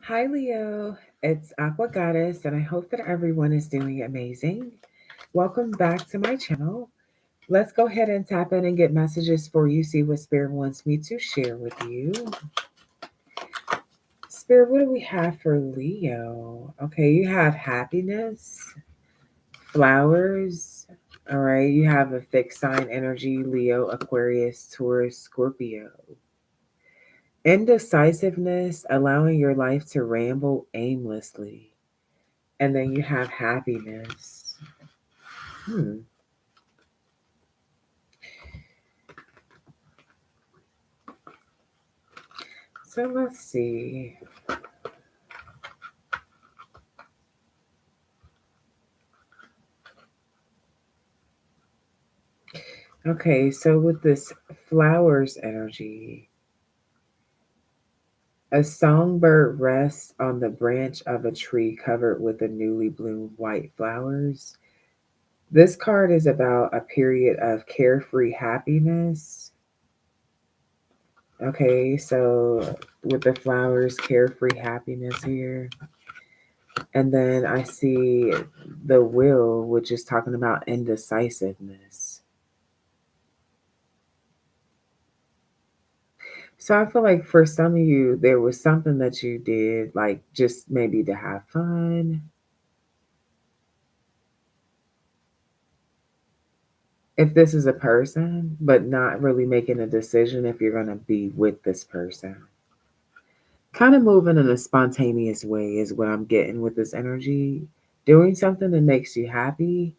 Hi, Leo. It's Aqua Goddess, and I hope that everyone is doing amazing. Welcome back to my channel. Let's go ahead and tap in and get messages for you, see what Spirit wants me to share with you. Spirit, what do we have for Leo? Okay, you have happiness, flowers. All right, you have a fixed sign energy Leo, Aquarius, Taurus, Scorpio. Indecisiveness, allowing your life to ramble aimlessly. And then you have happiness. Hmm. So let's see. Okay, so with this flowers energy, a songbird rests on the branch of a tree covered with the newly bloomed white flowers. This card is about a period of carefree happiness. Okay, so with the flowers, carefree happiness here. And then I see the will, which is talking about indecisiveness. So I feel like for some of you, there was something that you did, like just maybe to have fun. If this is a person, but not really making a decision if you're going to be with this person. Kind of moving in a spontaneous way is what I'm getting with this energy. Doing something that makes you happy,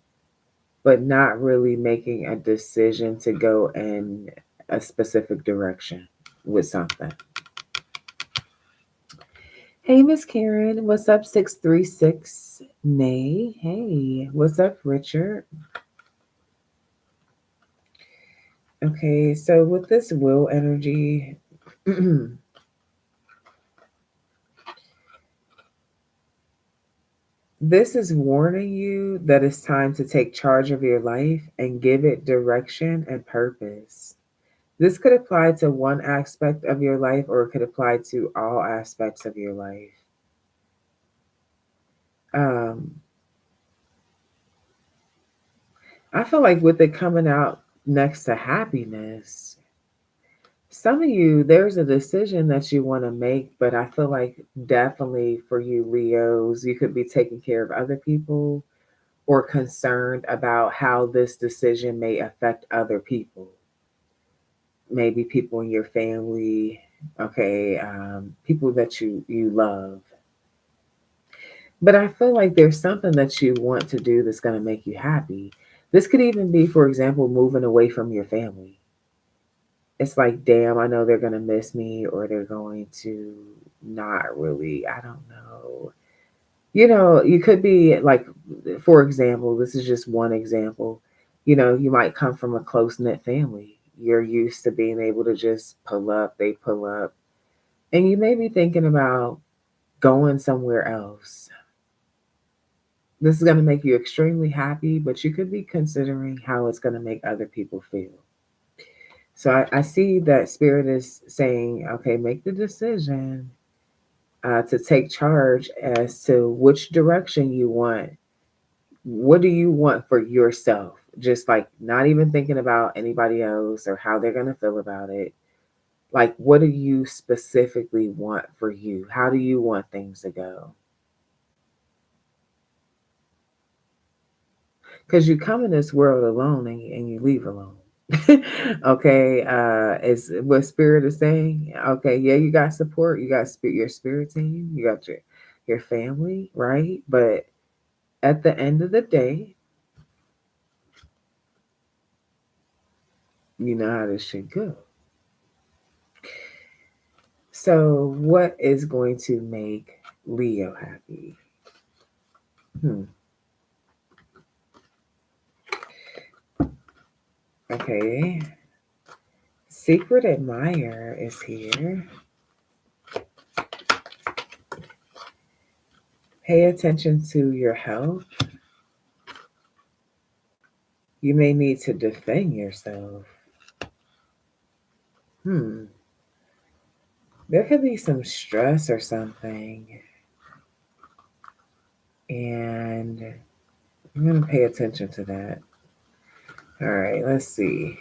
but not really making a decision to go in a specific direction with something. Hey, Miss Karen, what's up? 636 Nay. Hey, what's up, Richard? Okay, so with this will energy, this is warning you that it's time to take charge of your life and give it direction and purpose. This could apply to one aspect of your life or it could apply to all aspects of your life. Um, I feel like with it coming out next to happiness, some of you, there's a decision that you want to make, but I feel like definitely for you, Leos, you could be taking care of other people or concerned about how this decision may affect other people. Maybe people in your family, okay, people that you love. But I feel like there's something that you want to do that's going to make you happy. This could even be, for example, moving away from your family. It's like, damn, I know they're going to miss me or they're going to not really, I don't know. You could be like, for example, this is just one example. You might come from a close knit family. You're used to being able to just pull up, they pull up, and you may be thinking about going somewhere else. This is going to make you extremely happy, but you could be considering how it's going to make other people feel. So I see that Spirit is saying, okay, make the decision to take charge as to which direction you want. What do you want for yourself? Just like not even thinking about anybody else or how they're going to feel about it. Like, what do you specifically want for you? How do you want things to go? Because you come in this world alone and you leave alone. Okay, is what Spirit is saying. Okay, yeah, you got support, you got your spirit team, you got your family, right? But at the end of the day, you know how this should go. So, what is going to make Leo happy? Hmm. Okay. Secret Admirer is here. Pay attention to your health. You may need to defend yourself. Hmm. There could be some stress or something. And I'm going to pay attention to that. All right, let's see.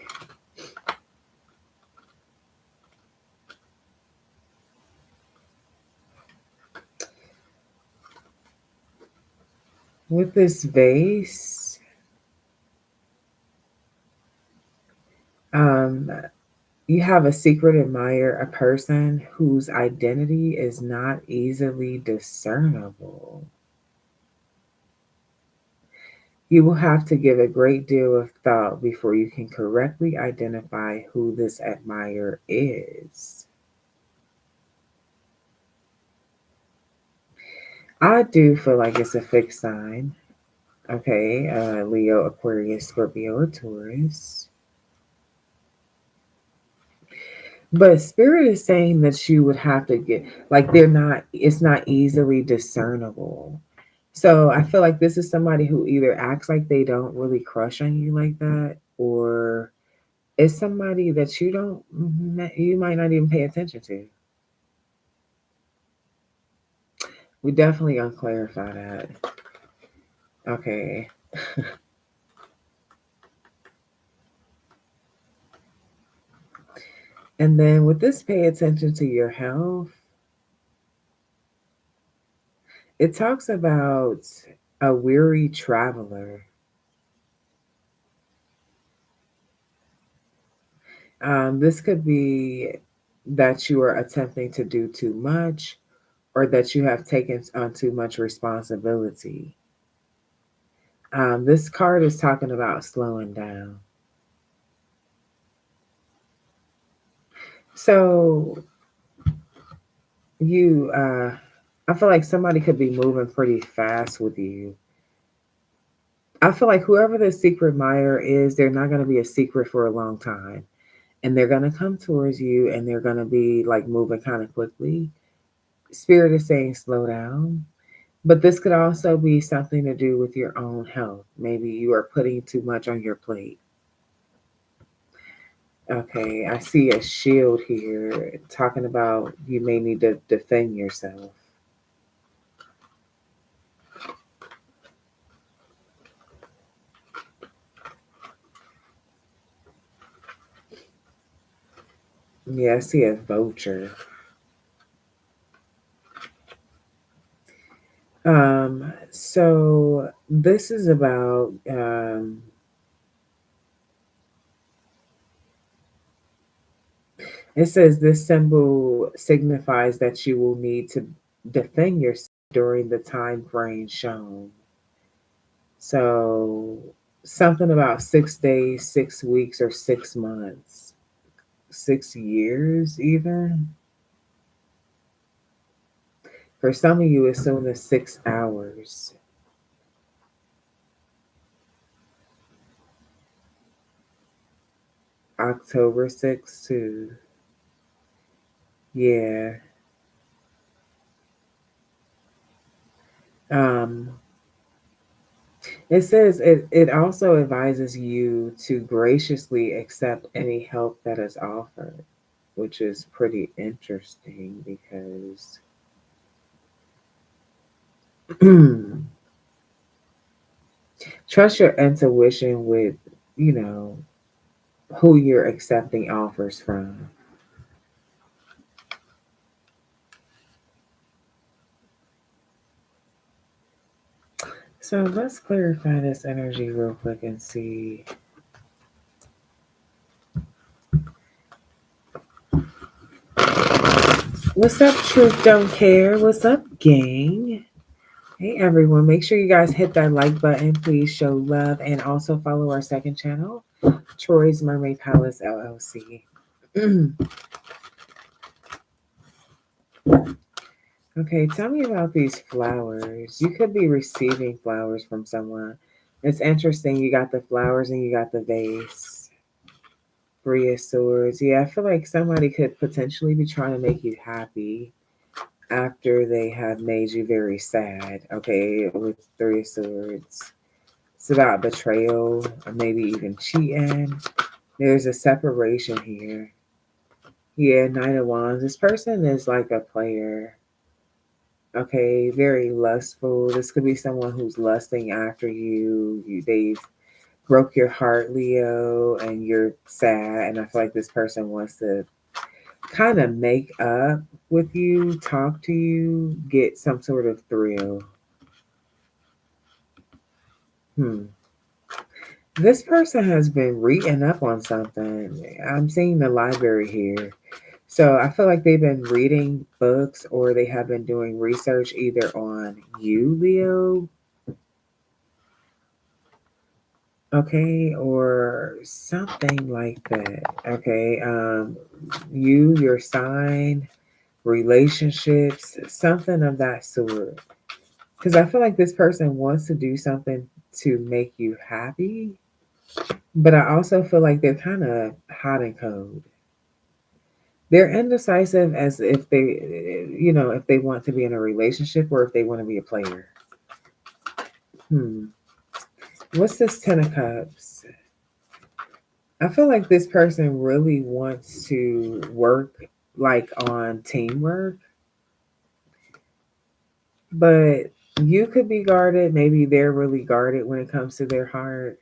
With this vase, um, you have a secret admirer, a person whose identity is not easily discernible. You will have to give a great deal of thought before you can correctly identify who this admirer is. I do feel like it's a fixed sign. Okay, Leo, Aquarius, Scorpio, or Taurus. But Spirit is saying that you would have to get, like, it's not easily discernible. So I feel like this is somebody who either acts like they don't really crush on you like that, or it's somebody that you might not even pay attention to. We definitely gonna clarify that. Okay. And then with this, pay attention to your health. It talks about a weary traveler. This could be that you are attempting to do too much or that you have taken on too much responsibility. This card is talking about slowing down. So I feel like somebody could be moving pretty fast with you. I feel like whoever the secret admirer is, they're not going to be a secret for a long time. And they're going to come towards you and they're going to be like moving kind of quickly. Spirit is saying slow down. But this could also be something to do with your own health. Maybe you are putting too much on your plate. Okay, I see a shield here talking about you may need to defend yourself. Yeah, I see a vulture. So this is about it says this symbol signifies that you will need to defend yourself during the time frame shown. So something about 6 days, 6 weeks, or 6 months, 6 years, even. For some of you, as soon as 6 hours. October 6th, too. Yeah. Um, it says it also advises you to graciously accept any help that is offered, which is pretty interesting because trust your intuition with, you know, who you're accepting offers from. So let's clarify this energy real quick and see. What's up, Truth Don't Care? What's up, gang? Hey, everyone. Make sure you guys hit that like button. Please show love and also follow our second channel, Troy's Mermaid Palace LLC. Okay, tell me about these flowers. You could be receiving flowers from someone. It's interesting. You got the flowers and you got the vase. Three of Swords. Yeah, I feel like somebody could potentially be trying to make you happy after they have made you very sad. Okay, with Three of Swords. It's about betrayal or maybe even cheating. There's a separation here. Yeah, Knight of Wands. This person is like a player. Okay, very lustful. This could be someone who's lusting after you. They've broke your heart, Leo, and you're sad. And I feel like this person wants to kind of make up with you, talk to you, get some sort of thrill. Hmm. This person has been reading up on something. I'm seeing the library here. So I feel like they've been reading books or they have been doing research either on you, Leo, okay, or something like that. Okay. You, your sign, relationships, something of that sort. Because I feel like this person wants to do something to make you happy, but I also feel like they're kind of hot and cold. They're indecisive as if if they want to be in a relationship or if they want to be a player. Hmm. What's this Ten of Cups? I feel like this person really wants to work like on teamwork, but you could be guarded. Maybe they're really guarded when it comes to their heart.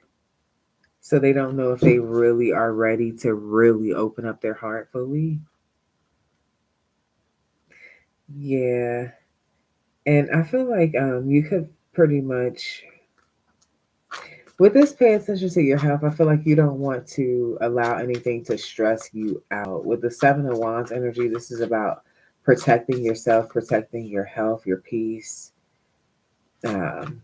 So they don't know if they really are ready to really open up their heart fully. Yeah. And I feel like you could pretty much with this pay attention to your health, I feel like you don't want to allow anything to stress you out. With the Seven of Wands energy, this is about protecting yourself, protecting your health, your peace. Um,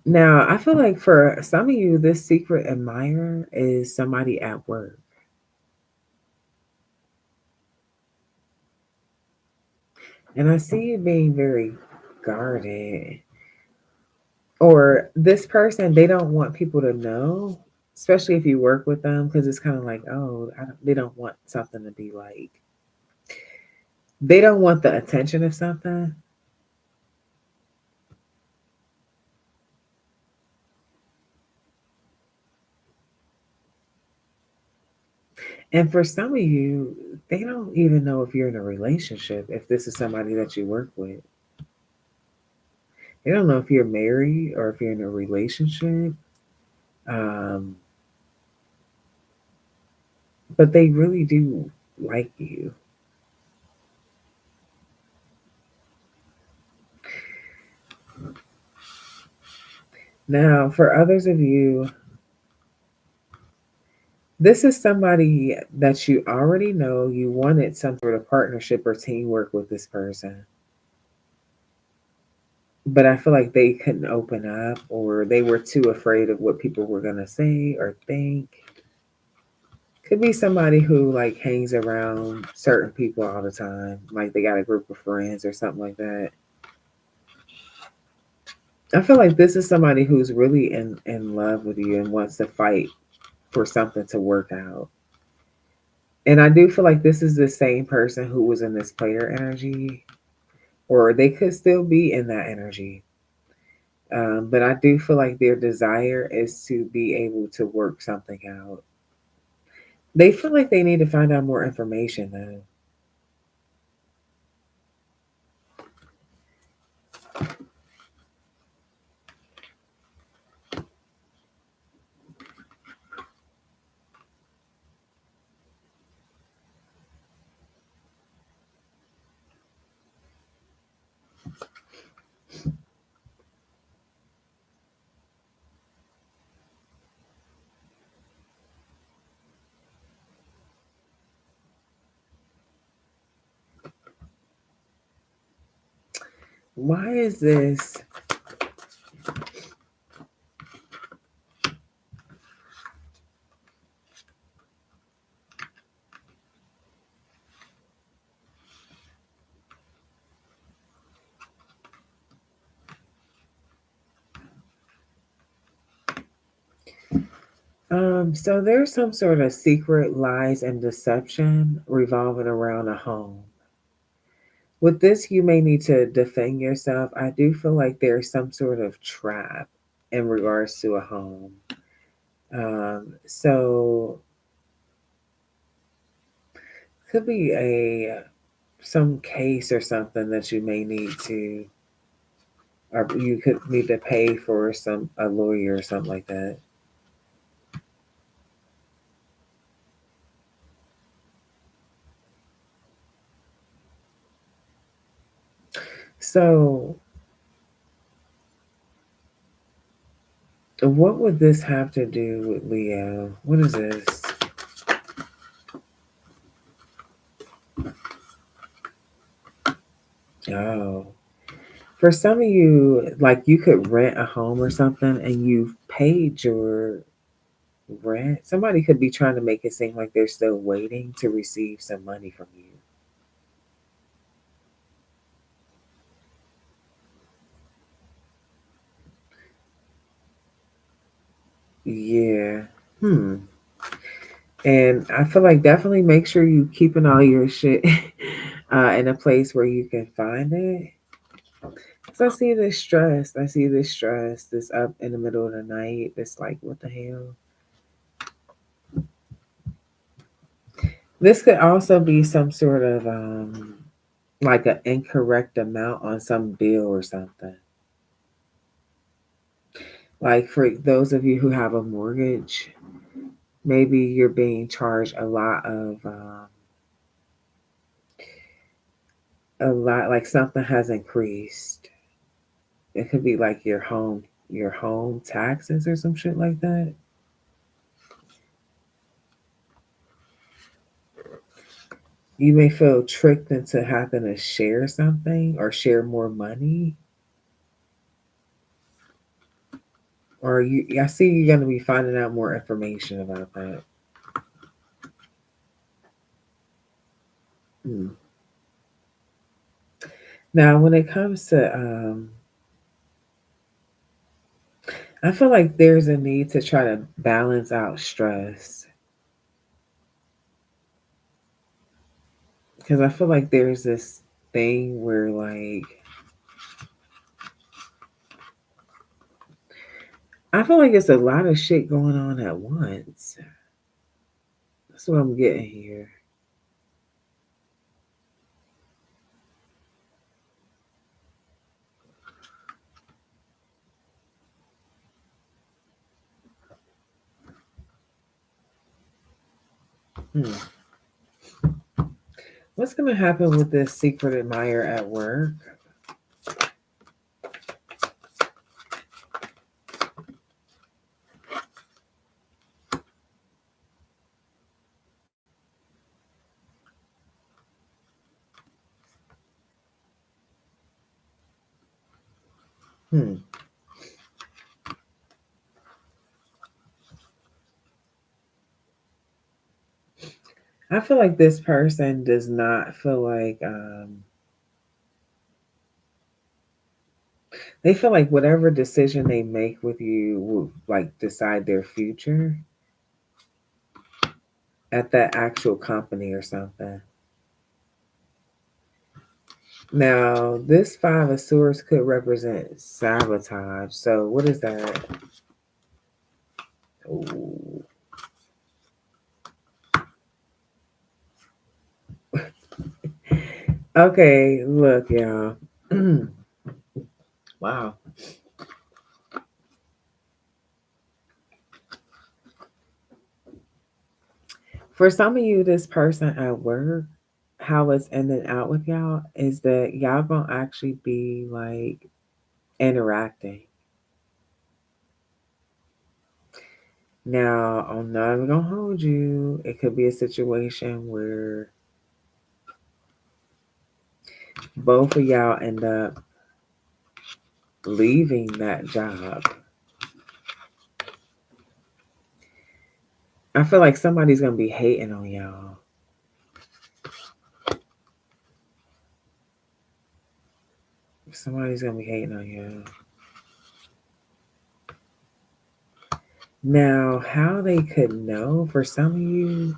Now, I feel like for some of you, this secret admirer is somebody at work. And I see you being very guarded. Or this person, they don't want people to know, especially if you work with them, because it's kind of like, oh, they don't want something to be like, they don't want the attention of something. And for some of you, they don't even know if you're in a relationship, if this is somebody that you work with. They don't know if you're married or if you're in a relationship. Um, but they really do like you. Now, for others of you, this is somebody that you already know you wanted some sort of partnership or teamwork with this person. But I feel like they couldn't open up or they were too afraid of what people were going to say or think. Could be somebody who like hangs around certain people all the time, like they got a group of friends or something like that. I feel like this is somebody who's really in love with you and wants to fight for something to work out. And I do feel like this is the same person who was in this player energy, or they could still be in that energy. But I do feel like their desire is to be able to work something out. They feel like they need to find out more information, though. Why is this? So there's some sort of secret lies and deception revolving around a home. With this, you may need to defend yourself. I do feel like there's some sort of trap in regards to a home. So could be a some case or something that you may need to, or you could need to pay for some a lawyer or something like that. So what would this have to do with Leo? What is this? Oh, for some of you, like you could rent a home or something and you've paid your rent. Somebody could be trying to make it seem like they're still waiting to receive some money from you. Yeah. Hmm. And I feel like definitely make sure you keeping all your shit in a place where you can find it. So I see this stress. I see this stress. This up in the middle of the night. This like, what the hell? This could also be some sort of like an incorrect amount on some bill or something. Like for those of you who have a mortgage, maybe you're being charged a lot like something has increased. It could be like your home taxes or some shit like that. You may feel tricked into having to share something or share more money. Or I see you're going to be finding out more information about that. Hmm. Now, when it comes to, I feel like there's a need to try to balance out stress because I feel like there's this thing where, like, I feel like it's a lot of shit going on at once. That's what I'm getting here. Hmm. What's going to happen with this secret admirer at work? Hmm. I feel like this person does not feel like they feel like whatever decision they make with you will like decide their future at that actual company or something. Now, this five of swords could represent sabotage. So, what is that? Ooh. Okay, look, y'all. Wow. For some of you, this person at work, how it's ending out with y'all is that y'all gonna actually be like interacting. Now, I'm not even gonna hold you. It could be a situation where both of y'all end up leaving that job. I feel like somebody's gonna be hating on y'all. Somebody's gonna be hating on y'all. Now, how they could know for some of you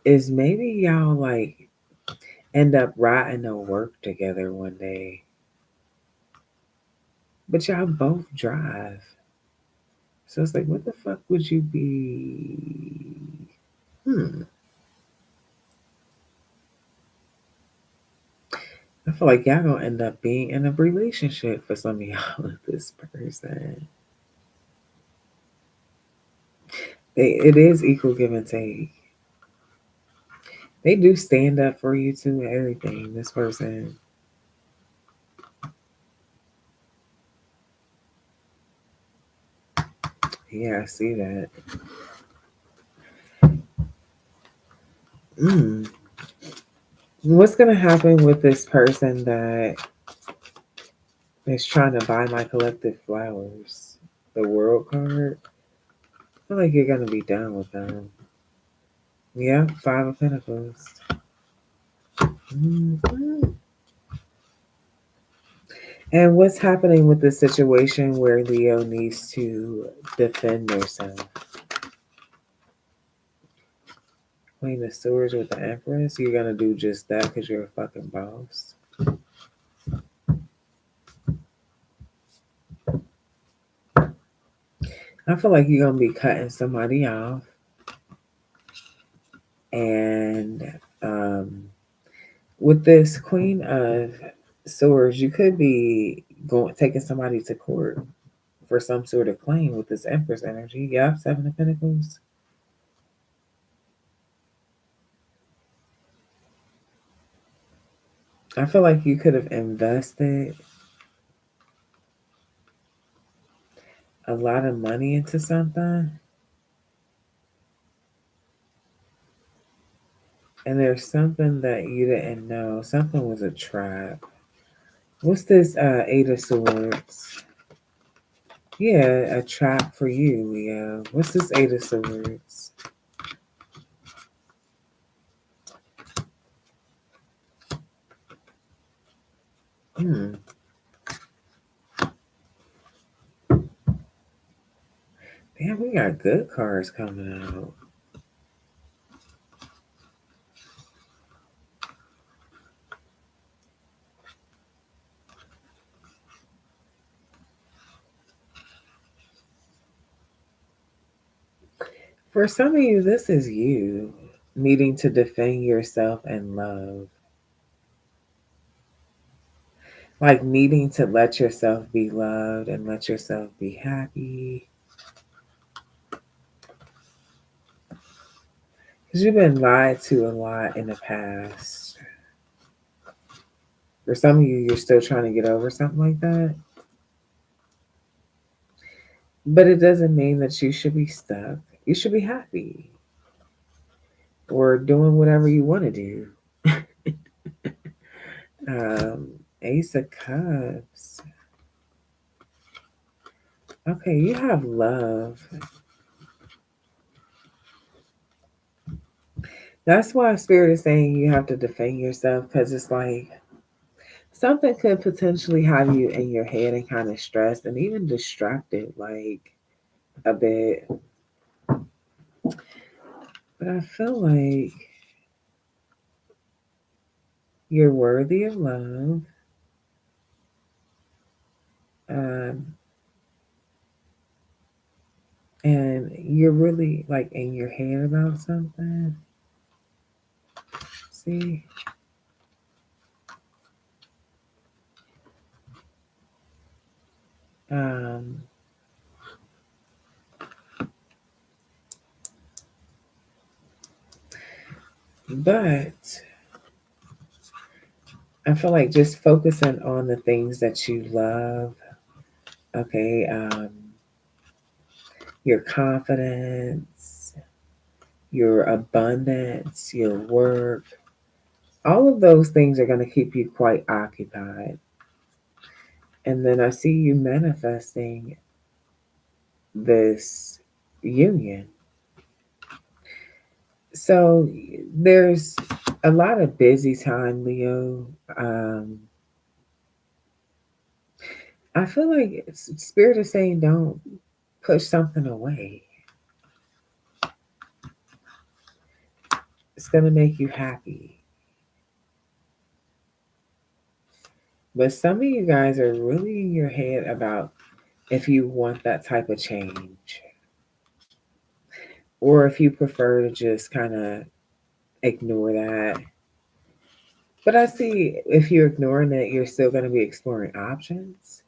is maybe y'all like end up riding to work together one day, but y'all both drive. So it's like, what the fuck would you be? Hmm. I feel like y'all gonna end up being in a relationship for some of y'all with this person. It is equal give and take. They do stand up for you too, everything. This person. Yeah, I see that. Mm. What's gonna happen with this person that is trying to buy my collective flowers? The world card. I feel like you're gonna be done with them. Yeah, Five of Pentacles. Mhm. And what's happening with the situation where Leo needs to defend themselves? Queen of Swords with the Empress. You're gonna do just that because you're a fucking boss. I feel like you're gonna be cutting somebody off, and with this Queen of Swords, you could be going taking somebody to court for some sort of claim with this Empress energy. Yeah, Seven of Pentacles. I feel like you could have invested a lot of money into something, and there's something that you didn't know. Something was a trap. What's this Eight of Swords? Yeah, a trap for you, Leo. What's this Eight of Swords? Hmm. Damn, we got good cards coming out. For some of you, this is you needing to defend yourself and love. Like needing to let yourself be loved and let yourself be happy. Because you've been lied to a lot in the past. For some of you, you're still trying to get over something like that. But it doesn't mean that you should be stuck. You should be happy or doing whatever you want to do. Ace of Cups. Okay, you have love. That's why Spirit is saying you have to defend yourself because it's like something could potentially have you in your head and kind of stressed and even distracted, like a bit. But I feel like you're worthy of love. Um, and you're really like in your head about something. See? Um, but I feel like just focusing on the things that you love, okay, your confidence, your abundance, your work, all of those things are going to keep you quite occupied. And then I see you manifesting this union. So there's a lot of busy time, Leo. I feel like Spirit is saying don't push something away. It's going to make you happy. But some of you guys are really in your head about if you want that type of change. or if you prefer to just kind of ignore that. But I see if you're ignoring it, you're still going to be exploring options.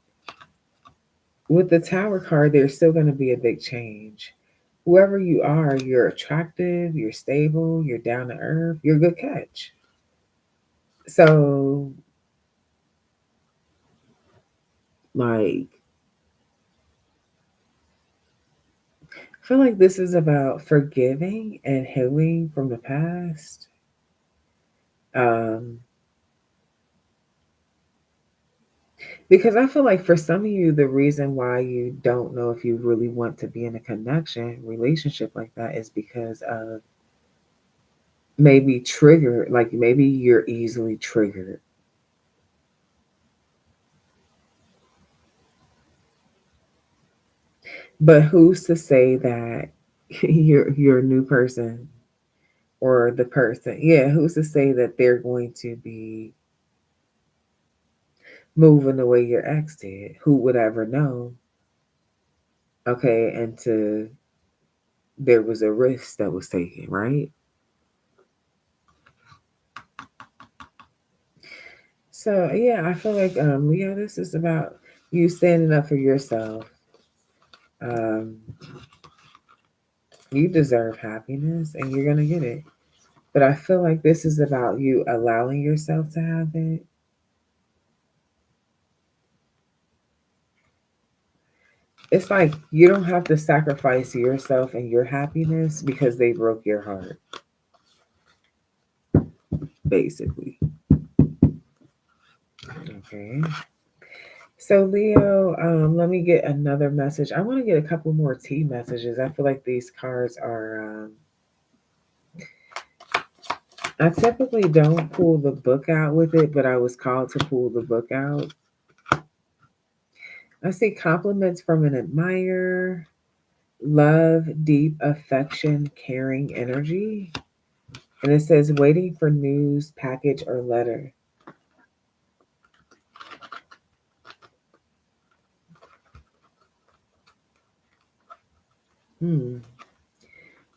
With the Tower card, there's still going to be a big change. Whoever you are, you're attractive, you're stable, you're down to earth, you're a good catch. So, like, I feel like this is about forgiving and healing from the past. Um, because I feel like for some of you, the reason why you don't know if you really want to be in a connection, relationship like that is because of maybe trigger, like maybe you're easily triggered. But who's to say that you're a new person or the person? Yeah, who's to say that they're going to be moving the way your ex did? Who would ever know? Okay, and to there was a risk that was taken, right? So yeah, I feel like Leo, this is about you standing up for yourself. Um, you deserve happiness and you're gonna get it. But I feel like this is about you allowing yourself to have it. It's like you don't have to sacrifice yourself and your happiness because they broke your heart, basically. Okay. So Leo, let me get another message. I want to get a couple more T messages. I feel like these cards are. I typically don't pull the book out with it, but I was called to pull the book out. I see compliments from an admirer, love, deep affection, caring energy, and it says waiting for news, package, or letter. Hmm.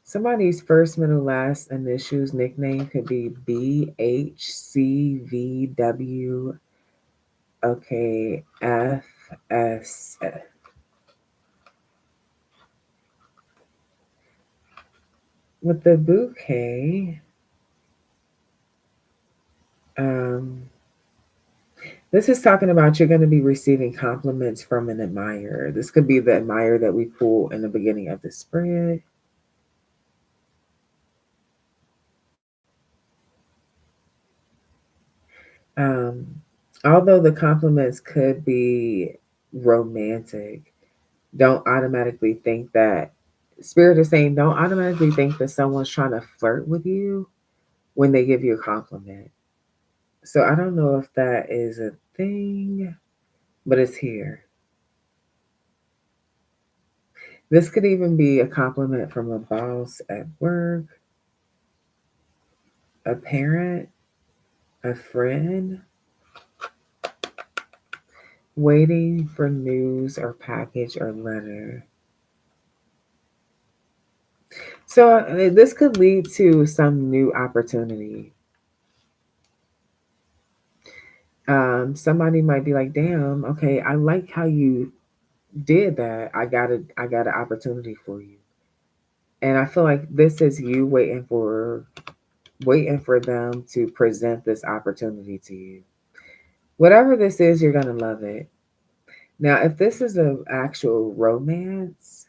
Somebody's first, middle, last initials nickname could be BHCVW. Okay, FS. With the bouquet, um, this is talking about you're going to be receiving compliments from an admirer. This could be the admirer that we pull in the beginning of the spread. Um, although the compliments could be romantic, don't automatically think that Spirit is saying don't automatically think that someone's trying to flirt with you when they give you a compliment. So I don't know if that is a thing, but it's here. This could even be a compliment from a boss at work, a parent, a friend, waiting for news or package or letter. So this could lead to some new opportunity. Somebody might be like, "Damn, okay, I like how you did that. I got an opportunity for you." And I feel like this is you waiting for them to present this opportunity to you. Whatever this is, you're gonna love it. Now, if this is an actual romance,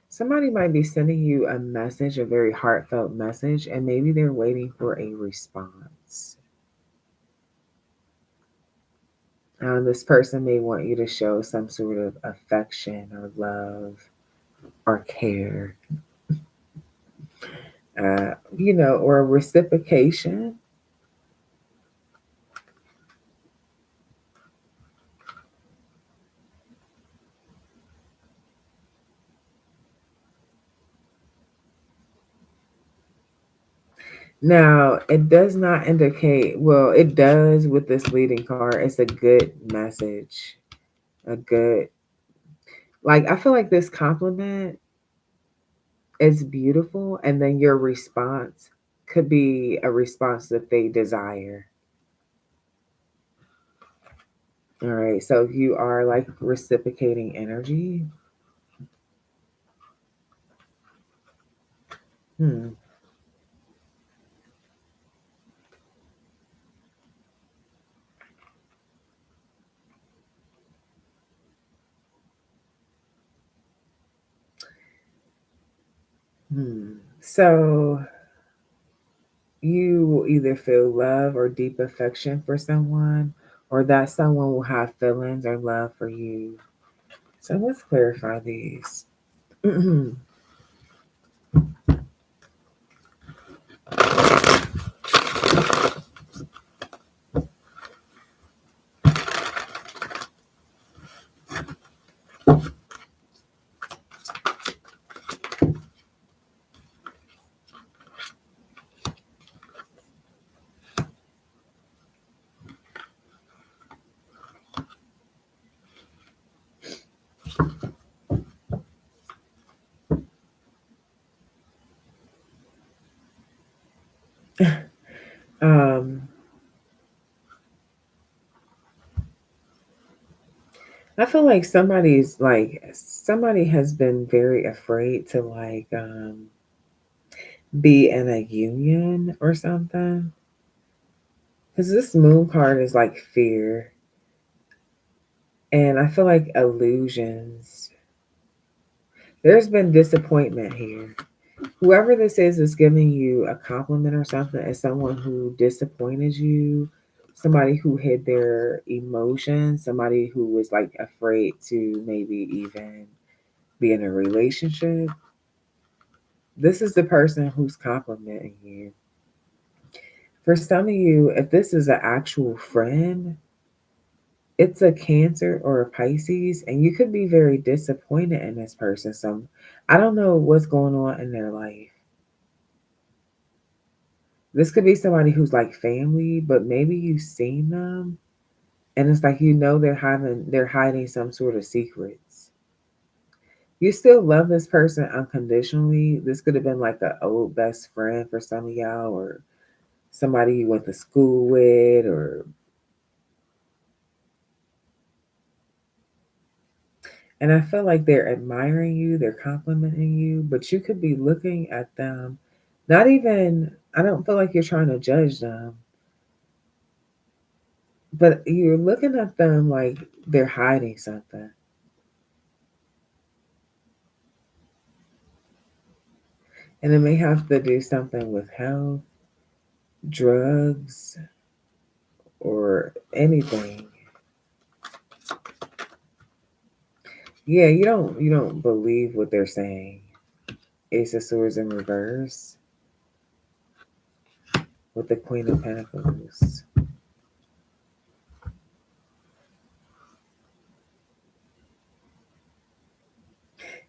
somebody might be sending you a message, a very heartfelt message, and maybe they're waiting for a response. This person may want you to show some sort of affection or love or care, or reciprocation. Now, it does not indicate, well, it does with this leading card. It's a good message. A good, Like, I feel like this compliment is beautiful, and then your response could be a response that they desire. All right. So if you are like reciprocating energy, hmm. So you will either feel love or deep affection for someone, or that someone will have feelings or love for you. So let's clarify these. um, I feel like somebody has been very afraid to be in a union or something. Because this moon card is like fear. And I feel like illusions. There's been disappointment here. Whoever this is giving you a compliment or something is someone who disappointed you, somebody who hid their emotions, somebody who was like afraid to maybe even be in a relationship. This is the person who's complimenting you. For some of you, if this is an actual friend, it's a Cancer or a Pisces, and you could be very disappointed in this person. So I don't know what's going on in their life. This could be somebody who's like family, but maybe you've seen them and it's like they're hiding some sort of secrets. You still love this person unconditionally. This could have been like an old best friend for some of y'all, or somebody you went to school with, or and I feel like they're admiring you, they're complimenting you, but you could be looking at them, not even, I don't feel like you're trying to judge them, but you're looking at them like they're hiding something. And it may have to do something with health, drugs, or anything. Yeah, you don't believe what they're saying. Ace of Swords in reverse with the Queen of Pentacles.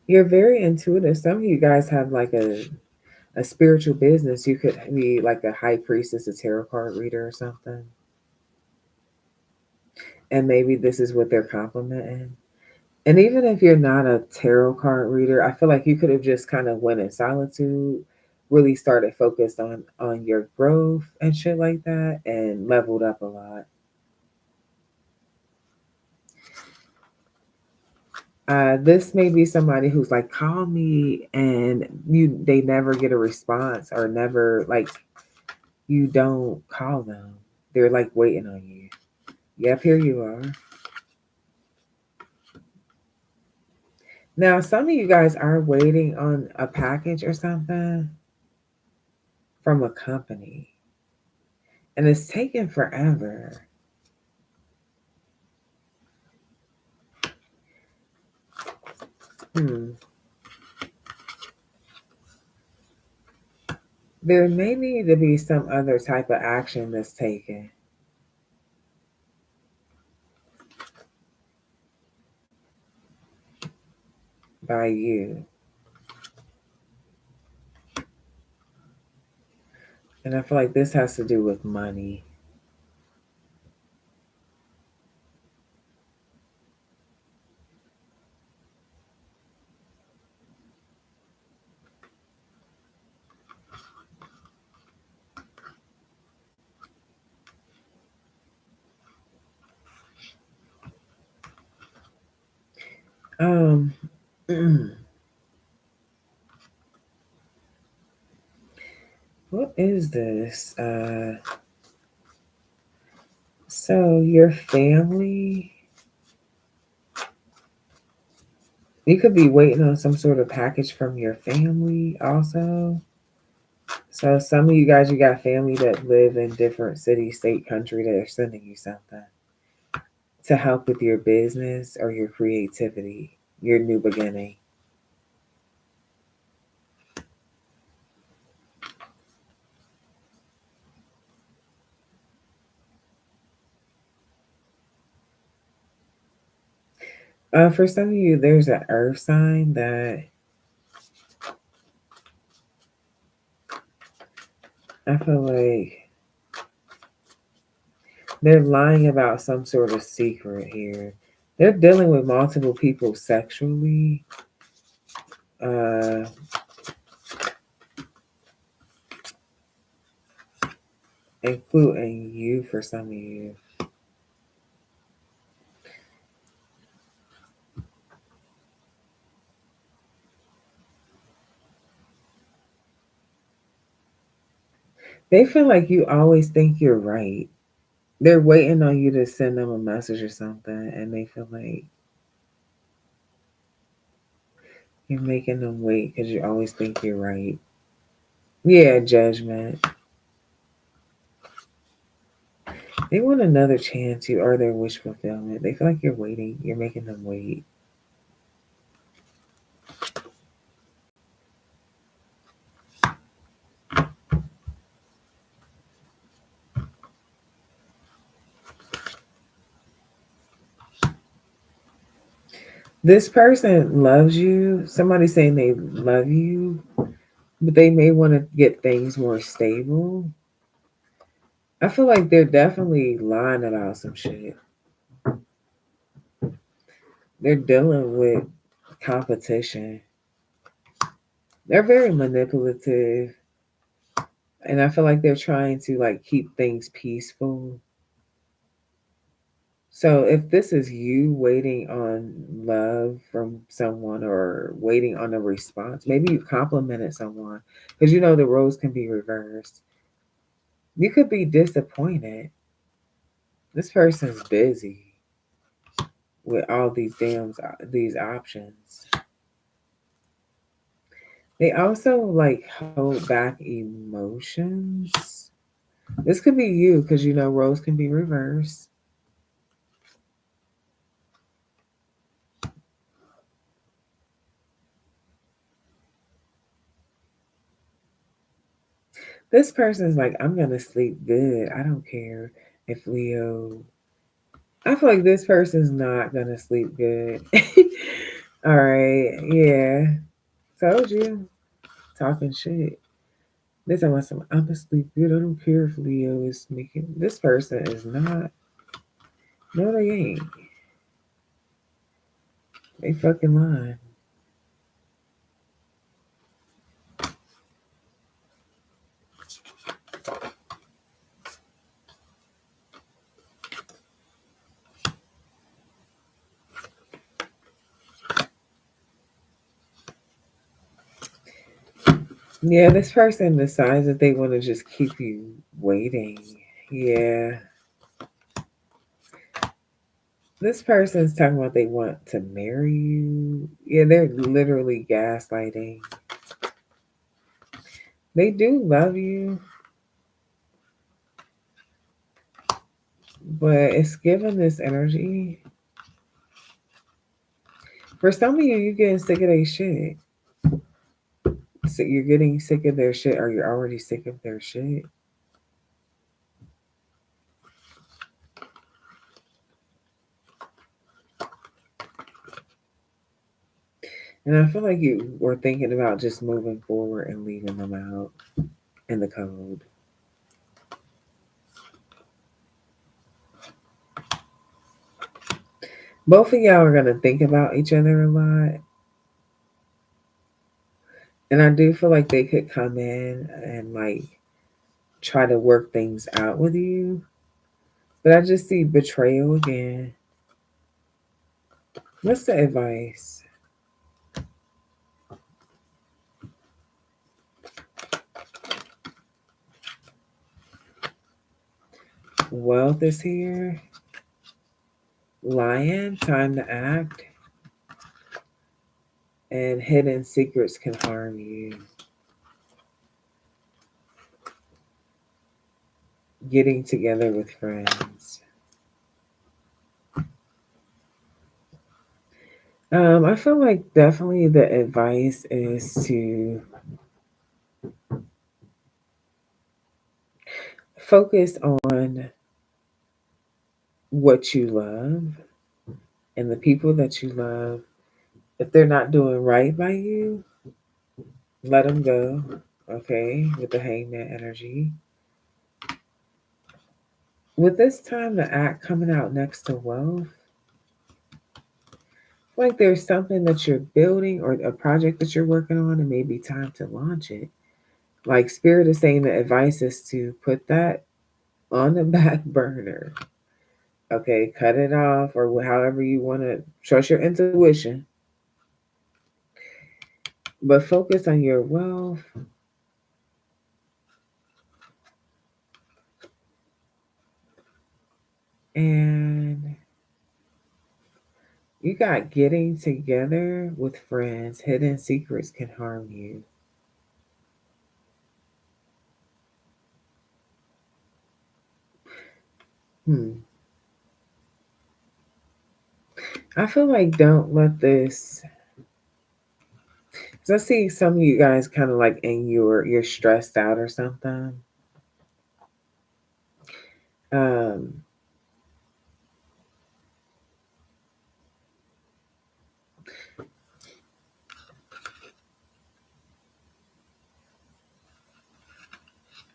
You're very intuitive. Some of you guys have like a spiritual business. You could be like a high priestess, a tarot card reader or something. And maybe this is what they're complimenting. And even if you're not a tarot card reader, I feel like you could have just kind of went in solitude, really started focused on your growth and shit like that, and leveled up a lot. This may be somebody who's like, call me, and they never get a response, or never like you don't call them. They're like waiting on you. Yep, here you are. Now, some of you guys are waiting on a package or something from a company, and it's taking forever. Hmm. There may need to be some other type of action that's taken by you. And I feel like this has to do with money. Um, what is this? So your family, you could be waiting on some sort of package from your family also. So some of you guys, you got family that live in different city, state, country that are sending you something to help with your business or your creativity, your new beginning. For some of you, there's an earth sign that I feel like they're lying about some sort of secret here. They're dealing with multiple people sexually, uh, including you for some of you. They feel like you always think you're right. They're waiting on you to send them a message or something, and they feel like you're making them wait because you always think you're right. Yeah, judgment. They want another chance, you or their wish fulfillment. They feel like you're waiting, you're making them wait. This person loves you. Somebody saying they love you, but they may want to get things more stable. I feel like they're definitely lying about some shit. They're dealing with competition. They're very manipulative, and I feel like they're trying to like keep things peaceful. So if this is you waiting on love from someone or waiting on a response, maybe you complimented someone because you know the roles can be reversed. You could be disappointed. This person's busy with all these options. They also like hold back emotions. This could be you because you know roles can be reversed. This person's like, I'm gonna sleep good. I don't care if Leo. I feel like this person's not gonna sleep good. All right, yeah, told you, talking shit. This time I said, I'm gonna sleep good. I don't care if Leo is making. This person is not. No, they ain't. They fucking lying. Yeah, this person decides that they want to just keep you waiting. Yeah, this person's talking about they want to marry you. Yeah, they're literally gaslighting. They do love you, but it's given this energy. For some of you, you're getting sick of their shit. So you're getting sick of their shit, or you're already sick of their shit. And I feel like you were thinking about just moving forward and leaving them out in the code. Both of y'all are going to think about each other a lot. And I do feel like they could come in and like try to work things out with you. But I just see betrayal again. What's the advice? Wealth is here. Lion, time to act. And hidden secrets can harm you. Getting together with friends. I feel like definitely the advice is to focus on what you love and the people that you love. If they're not doing right by you, let them go. Okay, with the hangman energy. With this time, the act coming out next to wealth, like there's something that you're building or a project that you're working on, and maybe time to launch it. Like Spirit is saying, the advice is to put that on the back burner. Okay, cut it off or however you want to trust your intuition, but focus on your wealth and you got getting together with friends. Hidden secrets can harm you. Hmm. I feel like don't let this. Cause I see some of you guys kind of like in you're stressed out or something. Um,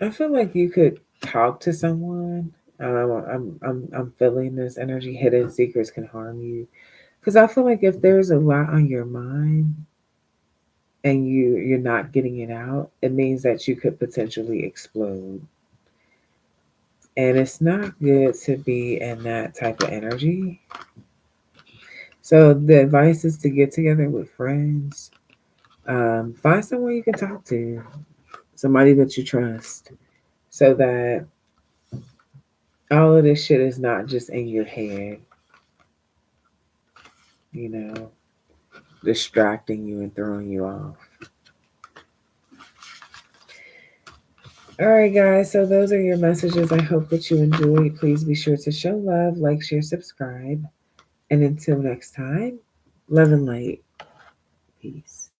I feel like you could talk to someone. I'm feeling this energy. Hidden secrets can harm you. Because I feel like if there's a lot on your mind and you're not getting it out, it means that you could potentially explode. And it's not good to be in that type of energy. So the advice is to get together with friends. Find someone you can talk to, somebody that you trust, so that all of this shit is not just in your head, you know, distracting you and throwing you off. All right, guys. So those are your messages. I hope that you enjoyed. Please be sure to show love, like, share, subscribe. And until next time, love and light. Peace.